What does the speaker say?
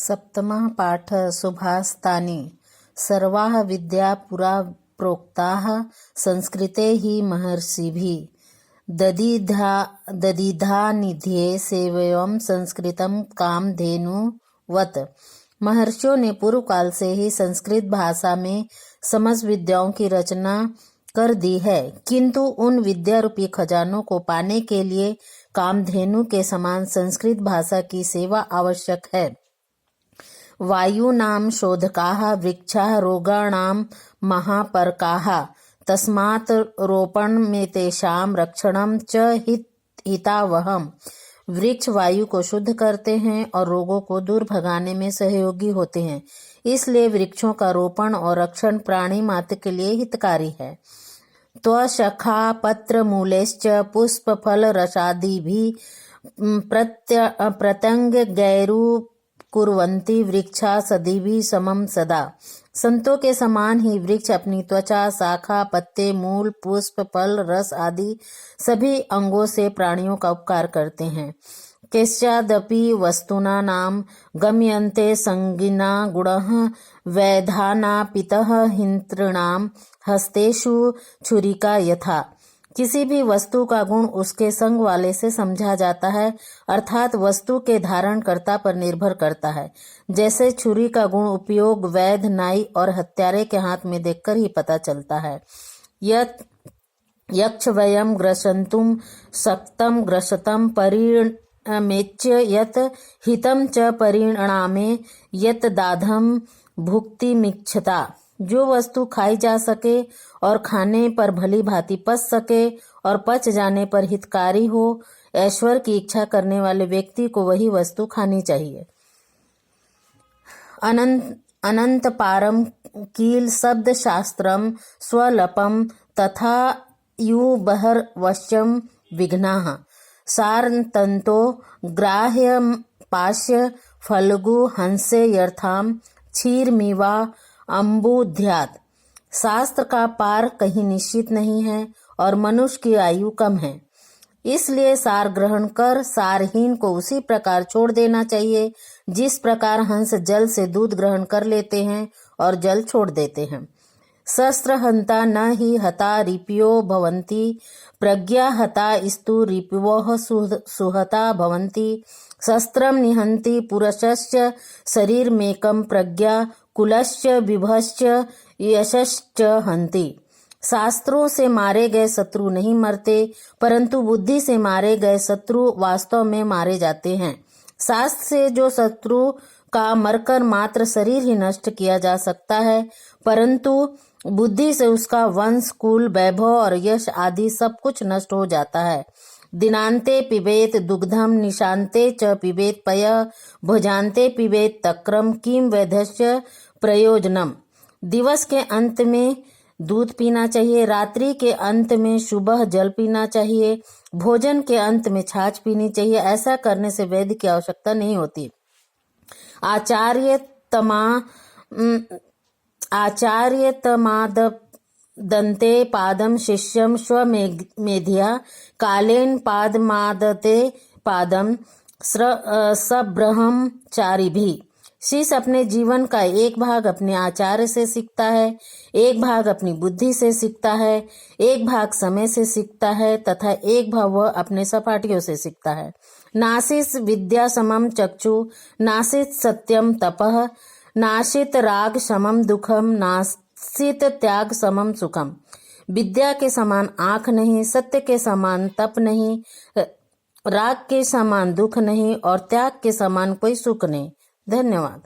सप्तमः पाठः शुभास्तानि सर्वाः विद्या पुरा प्रोक्ताः संस्कृते हि महर्षिभिः दधिधानिध्ये सेवयं संस्कृतं कामधेनुवत्। महर्षियों ने पूर्व काल से ही संस्कृत भाषा में समस्त विद्याओं की रचना कर दी है, किंतु उन विद्या रूपी खजानों को पाने के लिए कामधेनु के समान संस्कृत भाषा की सेवा आवश्यक है। वायूनां शोधकाः वृक्षाः रोगाणां महापरकाः तस्मात् रोपणमेतेषां रक्षणं च हितावहम्। वृक्ष वायु को शुद्ध करते हैं और रोगों को दूर भगाने में सहयोगी होते हैं, इसलिए वृक्षों का रोपण और रक्षण प्राणी मात्र के लिए हितकारी है। त्वशखा पत्र मूलेश्च पुष्प फल रसादिभिः प्रत्यंग गैरु कुर्वन्ति वृक्षा सदिभिः समं सदा। संतों के समान ही वृक्ष अपनी त्वचा, शाखा, पत्ते, मूल, पुष्प, फल, रस आदि सभी अंगों से प्राणियों का उपकार करते हैं। केश्चादपि वस्तुना नाम गम्यन्ते संगिना गुणः वैधानापितः हिंतॄणां हस्तेषु छुरिका यथा। किसी भी वस्तु का गुण उसके संग वाले से समझा जाता है, अर्थात वस्तु के धारण कर्ता पर निर्भर करता है। जैसे छुरी का गुण उपयोग वैध, नाई और हत्यारे के हाथ में देखकर ही पता चलता है। यक्ष वयम ग्रसन्तुम सक्तम ग्रसतम परिणमेच्य यत हितम च परिणामे यत दाधम भुक्तिमिच्छता। जो वस्तु खाई जा सके और खाने पर भली भांति पच सके और पच जाने पर हितकारी हो, ऐश्वर्य की इच्छा करने वाले व्यक्ति को वही वस्तु खानी चाहिए। अनंत पारम कील शब्द शास्त्रम स्वलपम तथा यु बहर्वश्यम विघ्नाः। सारतंतो ग्राह्य पाश्य फल्गु हंसे यर्थाम क्षीरमिवा अम्बुध्यात्। शास्त्र का पार कहीं निश्चित नहीं है और मनुष्य की आयु कम है, इसलिए सार ग्रहण कर सारहीन को उसी प्रकार छोड़ देना चाहिए जिस प्रकार हंस जल से दूध ग्रहण कर लेते हैं और जल छोड़ देते हैं। शस्त्र हंता न ही हता रिपयो भवन्ति प्रज्ञा हता स्तु रिपवोः सुहता भवन्ति। शस्त्रं निहन्ति पुरुषस्य शरीरमेकं प्रज्ञा कुलश्च विभश्च यशश्च हन्ति। शास्त्रों से मारे गए शत्रु नहीं मरते, परंतु बुद्धि से मारे गए शत्रु वास्तव में मारे जाते हैं। शास्त्र से जो शत्रु का मरकर मात्र शरीर ही नष्ट किया जा सकता है, परंतु बुद्धि से उसका वंश, कुल, वैभव और यश आदि सब कुछ नष्ट हो जाता है। दिनांते पिबेत दुग्धम निशांते च पिबेत पयः भोजान्ते पिबेत तक्रम किम वैधस्य प्रयोजनम। दिवस के अंत में दूध पीना चाहिए, रात्रि के अंत में सुबह जल पीना चाहिए, भोजन के अंत में छाछ पीनी चाहिए। ऐसा करने से वैद्य की आवश्यकता नहीं होती। आचार्यतमादन्ते पादम शिष्यम स्वमेध्या कालेन पादमादते पादम सब्रह्मचारिभिः। शिष्य अपने जीवन का एक भाग अपने आचार्य से सीखता है, एक भाग अपनी बुद्धि से सीखता है, एक भाग समय से सीखता है तथा एक भाग वह अपने सहपाठियों से सीखता है। नासित विद्या समम चक्षु, नासित सत्यम तपः, नासित राग समम दुखम, नासित त्याग समम सुखम। विद्या के समान आँख नहीं, सत्य के समान तप नहीं, राग के समान दुख नहीं और त्याग के समान कोई सुख नहीं। धन्यवाद।